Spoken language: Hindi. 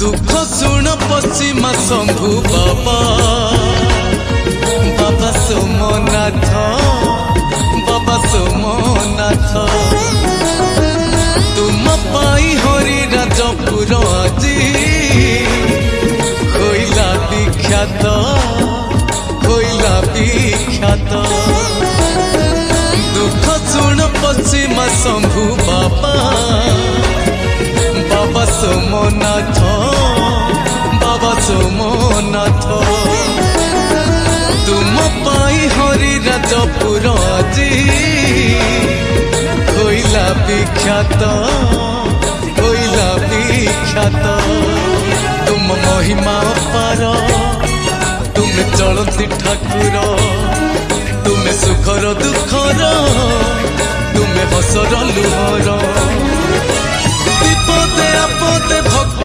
दुख शुण पश्चिमा शंभु बाबा बाबा सोमनाथ बाबा सोमनाथ तुम पाई हरि राजपुर আজি হইলা বিখ্যাত হইলা বিখ্যাত दुख शुण पश्चिमा शंभु बाबा बाबा सोमनाथ बाबा सोमनाथ तुम पाई हरि राजपुर আজি হইলা বিখ্যাত হইলা বিখ্যাত तुम महिमा पार तुम चलती ठाकुर तुम सुखर दुखर तुम हसर लुहर।